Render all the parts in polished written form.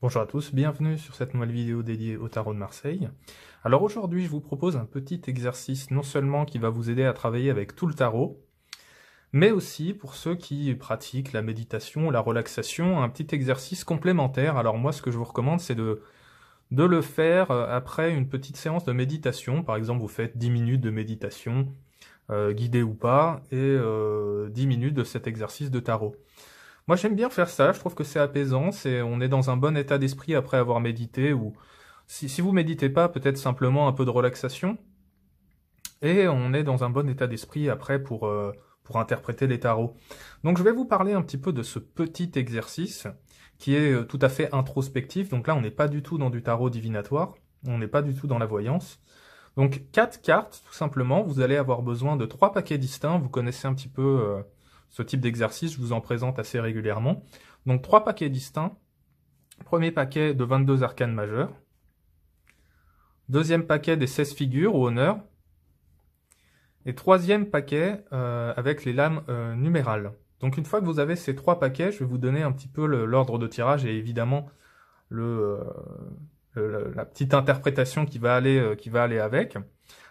Bonjour à tous, bienvenue sur cette nouvelle vidéo dédiée au tarot de Marseille. Alors aujourd'hui je vous propose un petit exercice non seulement qui va vous aider à travailler avec tout le tarot, mais aussi pour ceux qui pratiquent la méditation, la relaxation, un petit exercice complémentaire. Alors moi ce que je vous recommande c'est de le faire après une petite séance de méditation. Par exemple vous faites 10 minutes de méditation, guidée ou pas, et 10 minutes de cet exercice de tarot. Moi j'aime bien faire ça, je trouve que c'est apaisant, on est dans un bon état d'esprit après avoir médité, ou si vous méditez pas, peut-être simplement un peu de relaxation, et on est dans un bon état d'esprit après pour interpréter les tarots. Donc je vais vous parler un petit peu de ce petit exercice, qui est tout à fait introspectif, donc là on n'est pas du tout dans du tarot divinatoire, on n'est pas du tout dans la voyance. Donc 4 cartes, tout simplement, vous allez avoir besoin de 3 paquets distincts, vous connaissez un petit peu... ce type d'exercice, je vous en présente assez régulièrement. Donc 3 paquets distincts. Premier paquet de 22 arcanes majeures. Deuxième paquet des 16 figures au honneur. Et troisième paquet avec les lames numérales. Donc une fois que vous avez ces 3 paquets, je vais vous donner un petit peu l'ordre de tirage et évidemment la petite interprétation qui va aller avec.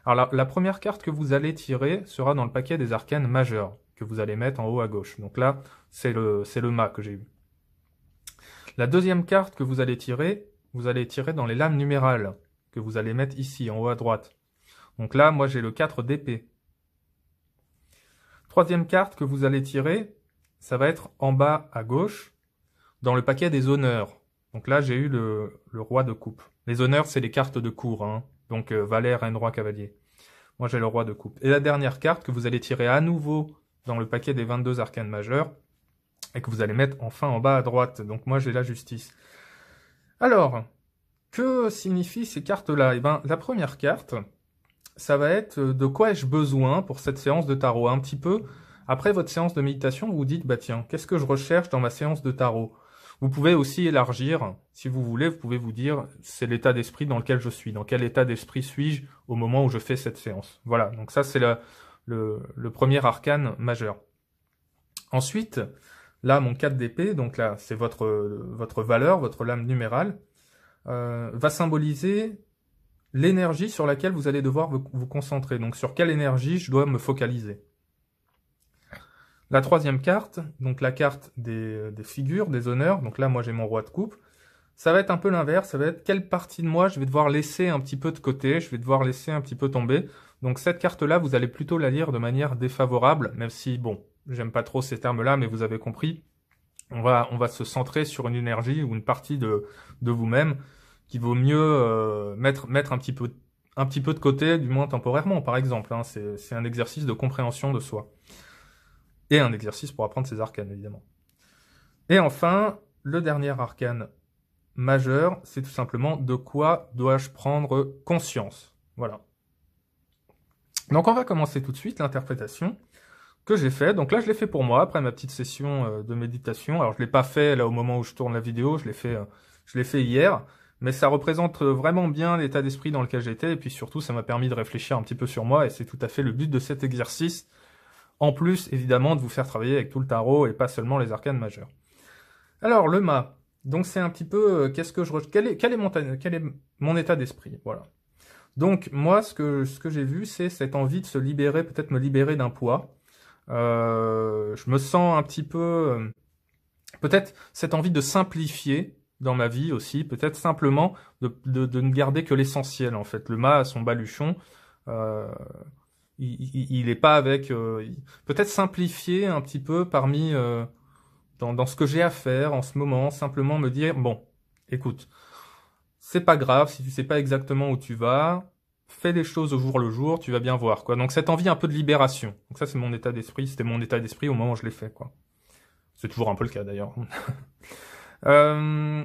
Alors la première carte que vous allez tirer sera dans le paquet des arcanes majeures, que vous allez mettre en haut à gauche. Donc là, c'est le mât que j'ai eu. La deuxième carte que vous allez tirer dans les lames numérales, que vous allez mettre ici, en haut à droite. Donc là, moi j'ai le 4 d'épée. Troisième carte que vous allez tirer, ça va être en bas à gauche, dans le paquet des honneurs. Donc là, j'ai eu le roi de coupe. Les honneurs, c'est les cartes de cour, hein. Donc valet, reine, roi, cavalier. Moi j'ai le roi de coupe. Et la dernière carte que vous allez tirer à nouveau dans le paquet des 22 arcanes majeures, et que vous allez mettre enfin en bas à droite. Donc moi j'ai la justice. Alors, que signifient ces cartes-là? Eh bien, la première carte, ça va être de quoi ai-je besoin pour cette séance de tarot? Un petit peu, après votre séance de méditation, vous vous dites, bah tiens, qu'est-ce que je recherche dans ma séance de tarot? Vous pouvez aussi élargir, si vous voulez, vous pouvez vous dire, c'est l'état d'esprit dans lequel je suis, dans quel état d'esprit suis-je au moment où je fais cette séance. Voilà, donc ça c'est le premier arcane majeur. Ensuite, là, mon 4 d'épée, donc là, c'est votre valeur, votre lame numérale, va symboliser l'énergie sur laquelle vous allez devoir vous concentrer. Donc, sur quelle énergie je dois me focaliser. La troisième carte, donc la carte des figures, des honneurs, donc là, moi, j'ai mon roi de coupe. Ça va être un peu l'inverse, ça va être quelle partie de moi je vais devoir laisser un petit peu de côté, je vais devoir laisser un petit peu tomber. Donc cette carte-là, vous allez plutôt la lire de manière défavorable, même si, bon, j'aime pas trop ces termes-là, mais vous avez compris. On va se centrer sur une énergie ou une partie de vous-même qui vaut mieux mettre un petit peu de côté, du moins temporairement, par exemple. Hein. C'est un exercice de compréhension de soi. Et un exercice pour apprendre ses arcanes, évidemment. Et enfin, le dernier arcane majeur, c'est tout simplement de quoi dois-je prendre conscience. Voilà. Donc on va commencer tout de suite l'interprétation que j'ai fait. Donc là je l'ai fait pour moi après ma petite session de méditation. Alors je l'ai pas fait là au moment où je tourne la vidéo, je l'ai fait hier, mais ça représente vraiment bien l'état d'esprit dans lequel j'étais et puis surtout ça m'a permis de réfléchir un petit peu sur moi et c'est tout à fait le but de cet exercice. En plus évidemment de vous faire travailler avec tout le tarot et pas seulement les arcanes majeurs. Alors le mât. Donc c'est un petit peu quel est mon état d'esprit, voilà. Donc moi ce que j'ai vu c'est cette envie de se libérer, peut-être me libérer d'un poids. Je me sens un petit peu peut-être cette envie de simplifier dans ma vie aussi, peut-être simplement de ne garder que l'essentiel en fait. Le mât a son baluchon, il est pas avec peut-être simplifier un petit peu parmi dans ce que j'ai à faire en ce moment, simplement me dire, bon, écoute, c'est pas grave si tu sais pas exactement où tu vas, fais les choses au jour le jour, tu vas bien voir, quoi. Donc cette envie un peu de libération. Donc ça c'est mon état d'esprit, c'était mon état d'esprit au moment où je l'ai fait, quoi. C'est toujours un peu le cas d'ailleurs.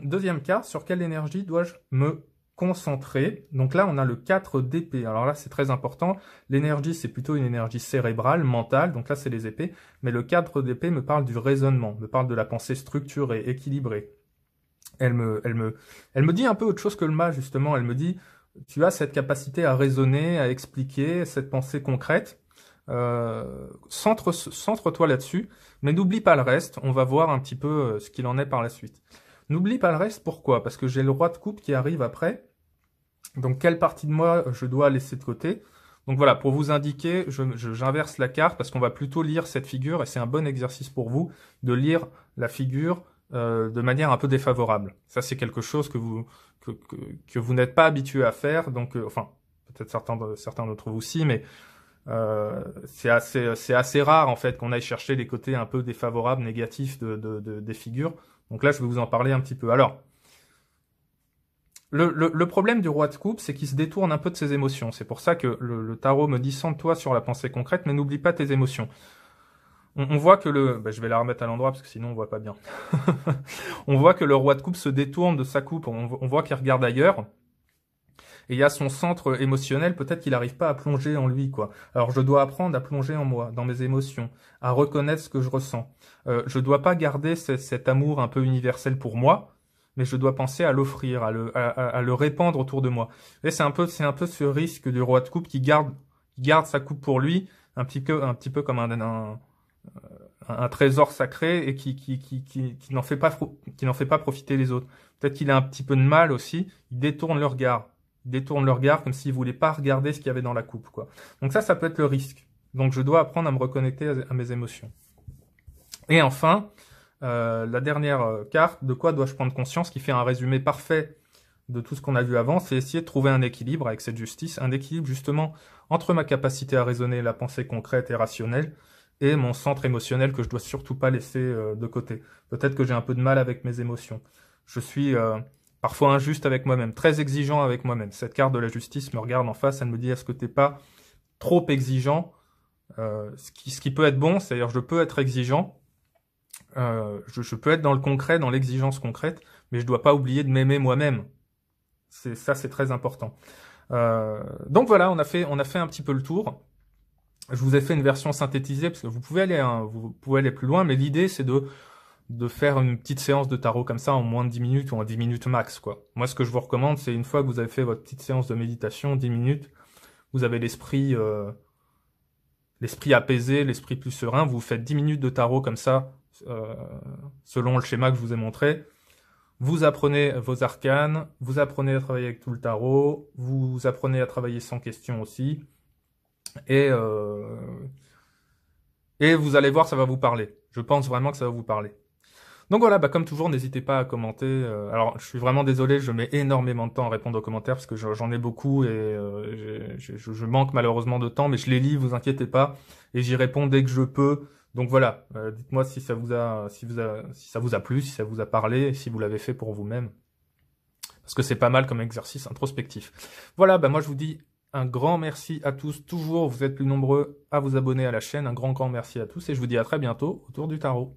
Deuxième carte, sur quelle énergie dois-je me concentrer? Donc là on a le 4 d'épée. Alors là c'est très important, l'énergie c'est plutôt une énergie cérébrale, mentale, donc là c'est les épées, mais le 4 d'épée me parle du raisonnement, me parle de la pensée structurée, équilibrée. Elle me dit un peu autre chose que le mât justement, elle me dit tu as cette capacité à raisonner, à expliquer, cette pensée concrète, centre-toi là-dessus, mais n'oublie pas le reste, on va voir un petit peu ce qu'il en est par la suite. N'oublie pas le reste, pourquoi? Parce que j'ai le roi de coupe qui arrive après. Donc, quelle partie de moi je dois laisser de côté? Donc voilà, pour vous indiquer, j'inverse la carte parce qu'on va plutôt lire cette figure et c'est un bon exercice pour vous de lire la figure de manière un peu défavorable. Ça, c'est quelque chose que vous n'êtes pas habitué à faire. Donc, enfin, peut-être certains d'entre vous aussi, mais c'est assez rare en fait qu'on aille chercher les côtés un peu défavorables, négatifs des figures. Donc là, je vais vous en parler un petit peu. Alors, le problème du roi de coupe, c'est qu'il se détourne un peu de ses émotions. C'est pour ça que le tarot me dit centre-toi sur la pensée concrète, mais n'oublie pas tes émotions. On voit que je vais la remettre à l'endroit parce que sinon on voit pas bien. On voit que le roi de coupe se détourne de sa coupe. On voit qu'il regarde ailleurs. Et il y a son centre émotionnel, peut-être qu'il n'arrive pas à plonger en lui, quoi. Alors je dois apprendre à plonger en moi, dans mes émotions, à reconnaître ce que je ressens. Je dois pas garder cet amour un peu universel pour moi, mais je dois penser à l'offrir, à le répandre autour de moi. Et c'est un peu ce risque du roi de coupe qui garde sa coupe pour lui, un petit peu comme un trésor sacré et qui n'en fait pas profiter les autres. Peut-être qu'il a un petit peu de mal aussi, il détourne le regard. Il détourne le regard comme s'il voulait pas regarder ce qu'il y avait dans la coupe, quoi. Donc ça peut être le risque. Donc je dois apprendre à me reconnecter à mes émotions. Et enfin, la dernière carte, de quoi dois-je prendre conscience, qui fait un résumé parfait de tout ce qu'on a vu avant, c'est essayer de trouver un équilibre avec cette justice, un équilibre justement entre ma capacité à raisonner, la pensée concrète et rationnelle, et mon centre émotionnel que je dois surtout pas laisser de côté. Peut-être que j'ai un peu de mal avec mes émotions. Je suis parfois injuste avec moi-même, très exigeant avec moi-même. Cette carte de la justice me regarde en face, elle me dit est-ce que t'es pas trop exigeant, ce qui peut être bon, c'est-à-dire je peux être exigeant, je peux être dans le concret, dans l'exigence concrète, mais je dois pas oublier de m'aimer moi-même. C'est très important. Donc voilà, on a fait un petit peu le tour. Je vous ai fait une version synthétisée parce que vous pouvez aller plus loin, mais l'idée c'est de faire une petite séance de tarot comme ça en moins de 10 minutes ou en 10 minutes max, quoi. Moi, ce que je vous recommande, c'est une fois que vous avez fait votre petite séance de méditation, 10 minutes, vous avez l'esprit apaisé, l'esprit plus serein, vous faites 10 minutes de tarot comme ça, selon le schéma que je vous ai montré. Vous apprenez vos arcanes, vous apprenez à travailler avec tout le tarot, vous apprenez à travailler sans question aussi, et vous allez voir, ça va vous parler. Je pense vraiment que ça va vous parler. Donc voilà, comme toujours, n'hésitez pas à commenter. Alors, je suis vraiment désolé, je mets énormément de temps à répondre aux commentaires parce que j'en ai beaucoup et je manque malheureusement de temps, mais je les lis, vous inquiétez pas, et j'y réponds dès que je peux. Donc voilà, dites-moi si ça vous a plu, si ça vous a parlé, si vous l'avez fait pour vous-même, parce que c'est pas mal comme exercice introspectif. Voilà, moi je vous dis un grand merci à tous. Toujours, vous êtes plus nombreux à vous abonner à la chaîne. Un grand merci à tous et je vous dis à très bientôt autour du tarot.